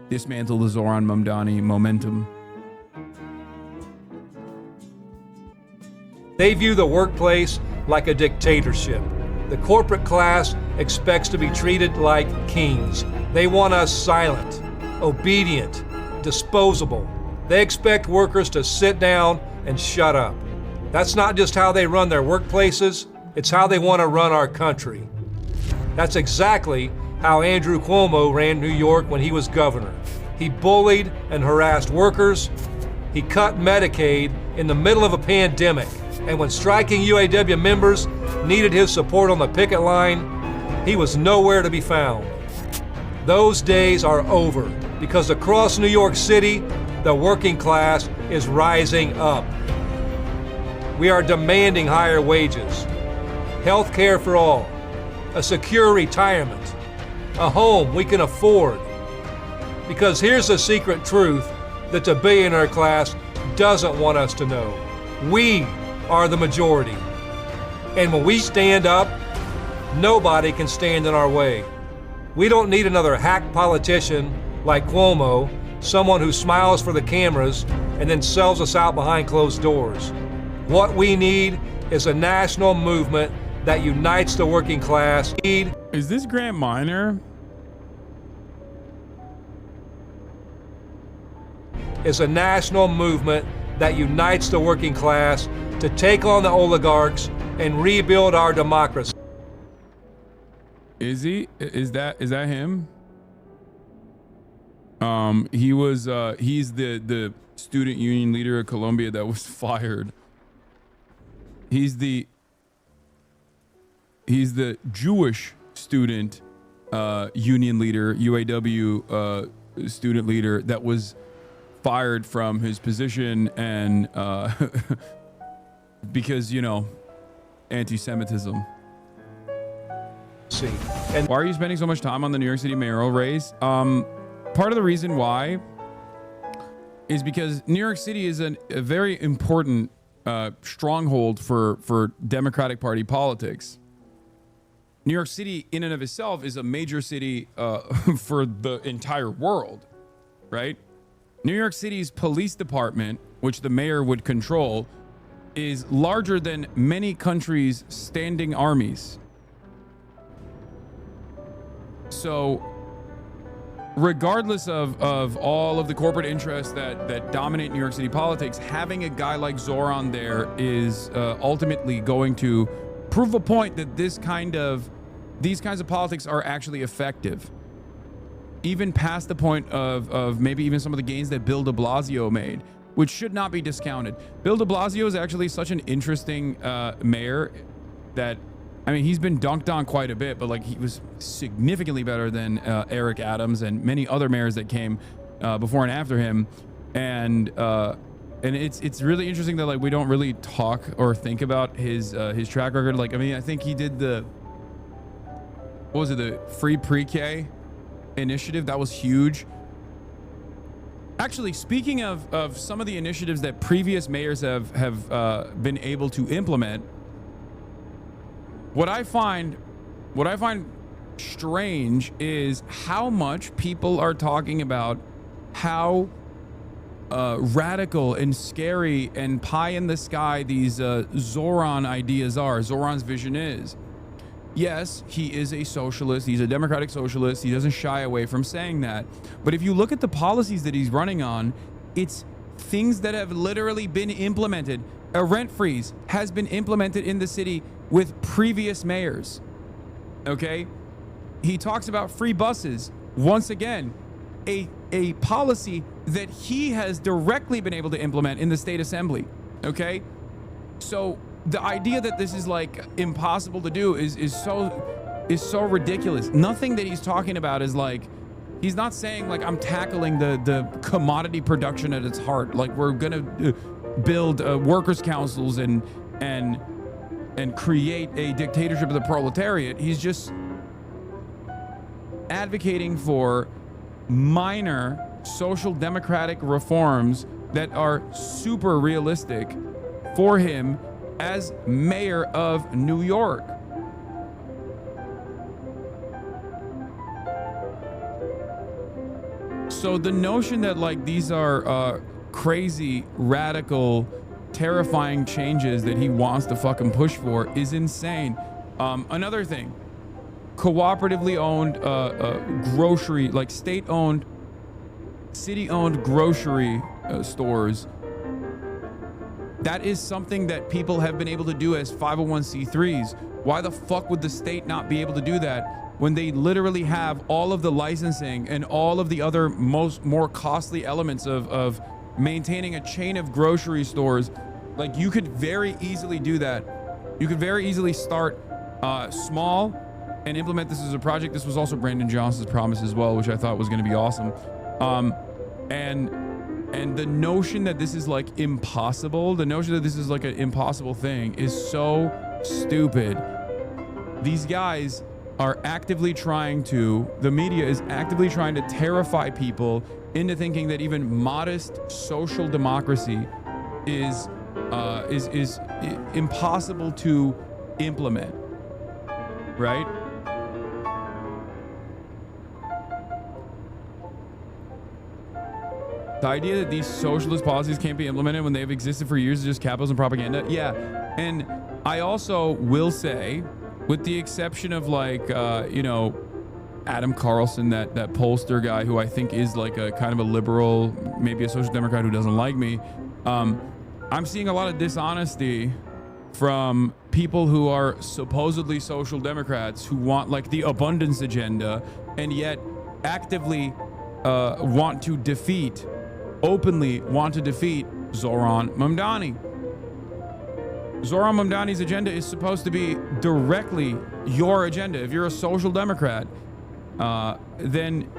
dismantle the Zoran Mamdani momentum. They view the workplace like a dictatorship. The corporate class expects to be treated like kings. They want us silent, obedient, disposable. They expect workers to sit down and shut up. That's not just how they run their workplaces, it's how they want to run our country. That's exactly how Andrew Cuomo ran New York when he was governor. He bullied and harassed workers. He cut Medicaid in the middle of a pandemic. And when striking UAW members needed his support on the picket line, he was nowhere to be found. Those days are over because across New York City, the working class is rising up. We are demanding higher wages, health care for all, a secure retirement, a home we can afford. Because here's the secret truth that the billionaire class doesn't want us to know. We are the majority. And when we stand up, nobody can stand in our way. We don't need another hack politician like Cuomo, someone who smiles for the cameras and then sells us out behind closed doors. What we need is a national movement that unites the working class. Is this Grant Minor? Is a national movement that unites the working class to take on the oligarchs and rebuild our democracy. Is he? Is that him? He's the student union leader of Colombia that was fired. He's the Jewish student union leader, UAW student leader that was fired from his position and because, you know, anti-Semitism. And why are you spending so much time on the New York City mayoral race? Part of the reason why is because New York City is a very important stronghold for Democratic Party politics. New York City in and of itself is a major city for the entire world, right? New York City's police department, which the mayor would control, is larger than many countries' standing armies. So regardless of all of the corporate interests that dominate New York City politics, having a guy like Zoran there is ultimately going to prove a point that these kinds of politics are actually effective. Even past the point of maybe even some of the gains that Bill de Blasio made, which should not be discounted. Bill de Blasio is actually such an interesting mayor that, I mean, he's been dunked on quite a bit, but like he was significantly better than Eric Adams and many other mayors that came before and after him. And it's really interesting that like we don't really talk or think about his track record. Like, I mean, I think he did the free pre-K initiative. That was huge. Actually, speaking of some of the initiatives that previous mayors have been able to implement, what I find strange is how much people are talking about how radical and scary and pie in the sky these Zoran ideas are, Zoran's vision is. Yes, he is a socialist. He's a democratic socialist. He doesn't shy away from saying that. But if you look at the policies that he's running on, it's things that have literally been implemented. A rent freeze has been implemented in the city with previous mayors. Okay? He talks about free buses. Once again, a policy that he has directly been able to implement in the state assembly. Okay? So the idea that this is like impossible to do is so ridiculous. Nothing that he's talking about is like, he's not saying like I'm tackling the commodity production at its heart. Like we're gonna build workers' councils and create a dictatorship of the proletariat. He's just advocating for minor social democratic reforms that are super realistic for him as mayor of New York. So the notion that like these are crazy, radical, terrifying changes that he wants to fucking push for is insane. Another thing, cooperatively owned grocery, like state-owned, city-owned grocery stores. That is something that people have been able to do as 501c3s. Why the fuck would the state not be able to do that when they literally have all of the licensing and all of the other more costly elements of maintaining a chain of grocery stores? Like, you could very easily do that. You could very easily start small and implement this as a project. This was also Brandon Johnson's promise as well, which I thought was going to be awesome. And the notion that this is like impossible, the notion that this is like an impossible thing is so stupid. These guys are actively trying to, the media is actively trying to terrify people into thinking that even modest social democracy is impossible to implement, right? The idea that these socialist policies can't be implemented when they've existed for years is just capitalism propaganda. Yeah, and I also will say, with the exception of like, Adam Carlson, that pollster guy who I think is like a kind of a liberal, maybe a social democrat who doesn't like me, I'm seeing a lot of dishonesty from people who are supposedly social democrats who want like the abundance agenda and yet actively openly want to defeat Zoran Mamdani. Zoran Mamdani's agenda is supposed to be directly your agenda. If you're a social democrat, then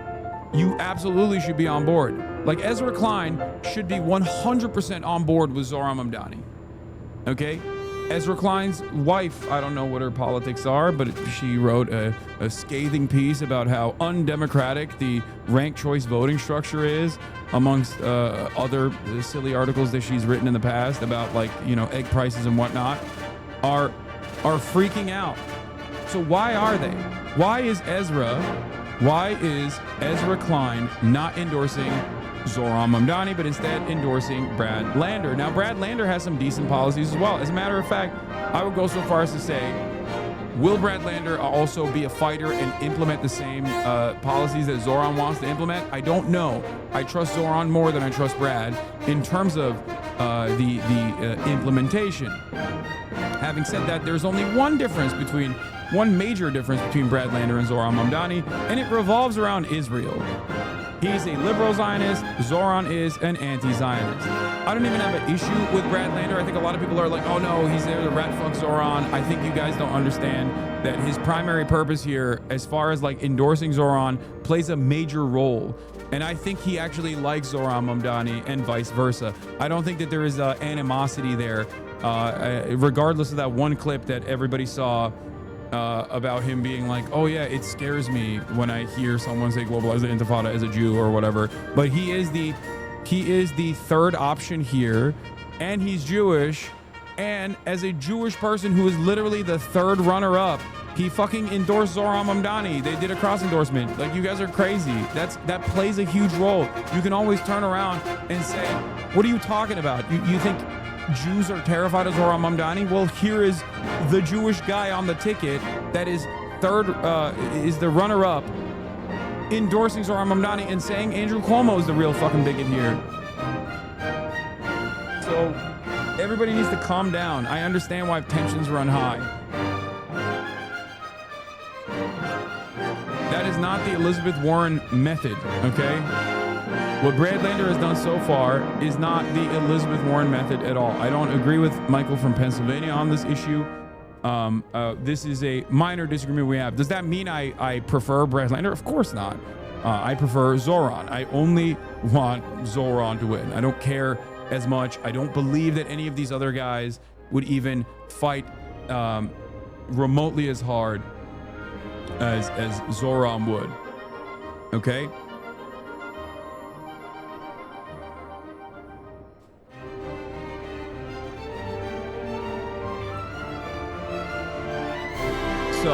you absolutely should be on board. Like, Ezra Klein should be 100% on board with Zoran Mamdani. Okay? Ezra Klein's wife, I don't know what her politics are, but she wrote a scathing piece about how undemocratic the ranked choice voting structure is, amongst other silly articles that she's written in the past about, like, egg prices and whatnot, are freaking out. So why are they? Why is Ezra Klein not endorsing Zoran Mamdani, but instead endorsing Brad Lander? Now, Brad Lander has some decent policies as well. As a matter of fact, I would go so far as to say, will Brad Lander also be a fighter and implement the same policies that Zoran wants to implement? I don't know. I trust Zoran more than I trust Brad in terms of the implementation. Having said that, there's only one major difference between Brad Lander and Zoran Mamdani, and it revolves around Israel. He's a liberal Zionist. Zoran is an anti-Zionist. I don't even have an issue with Brad Lander. I think a lot of people are like, oh no, he's there to rat fuck Zoran. I think you guys don't understand that his primary purpose here, as far as like endorsing Zoran, plays a major role. And I think he actually likes Zoran Mamdani and vice versa. I don't think that there is animosity there, regardless of that one clip that everybody saw about him being like, oh yeah, it scares me when I hear someone say globalize the intifada as a Jew or whatever. But he is the third option here, and he's Jewish, and as a Jewish person who is literally the third runner-up, he fucking endorsed Zoran Mamdani. They did a cross endorsement. Like, you guys are crazy. That plays a huge role. You can always turn around and say, what are you talking about? You think Jews are terrified of Zoran Mamdani? Well, here is the Jewish guy on the ticket that is is the runner-up, endorsing Zoran Mamdani and saying Andrew Cuomo is the real fucking bigot here. So everybody needs to calm down. I understand why tensions run high. That is not the Elizabeth Warren method, okay? What Brad Lander has done so far is not the Elizabeth Warren method at all. I don't agree with Michael from Pennsylvania on this issue. This is a minor disagreement we have. Does that mean I prefer Brad Lander? Of course not. I prefer Zoran. I only want Zoran to win. I don't care as much. I don't believe that any of these other guys would even fight remotely as hard as Zoran would. Okay? So,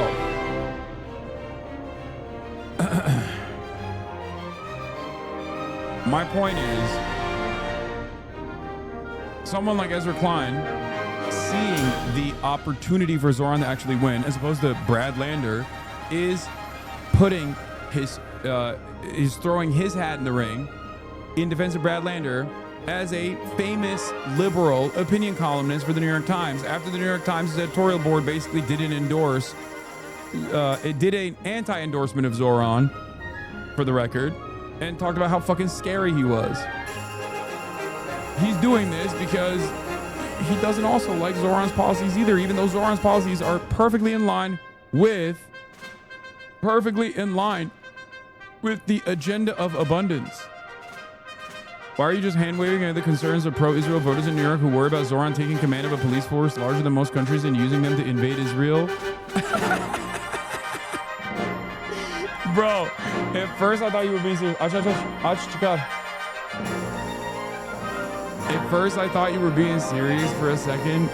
My point is, someone like Ezra Klein seeing the opportunity for Zoran to actually win, as opposed to Brad Lander, is putting his is throwing his hat in the ring in defense of Brad Lander as a famous liberal opinion columnist for the New York Times. After the New York Times editorial board basically didn't endorse, it did an anti-endorsement of Zoran, for the record, and talked about how fucking scary he was. He's doing this because he doesn't also like Zoran's policies either, even though Zoran's policies are perfectly in line with the agenda of abundance. Why are you just hand-waving at the concerns of pro-Israel voters in New York who worry about Zoran taking command of a police force larger than most countries and using them to invade Israel? Bro, at first I thought you were being serious. At first I thought you were being serious for a second.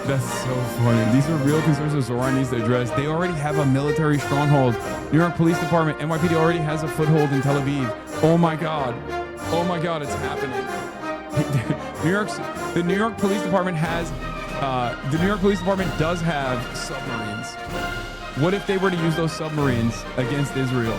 That's so funny. These are real concerns that Zoran needs to address. They already have a military stronghold. New York Police Department, NYPD already has a foothold in Tel Aviv. Oh my God, it's happening. The New York Police Department does have submarines. What if they were to use those submarines against Israel?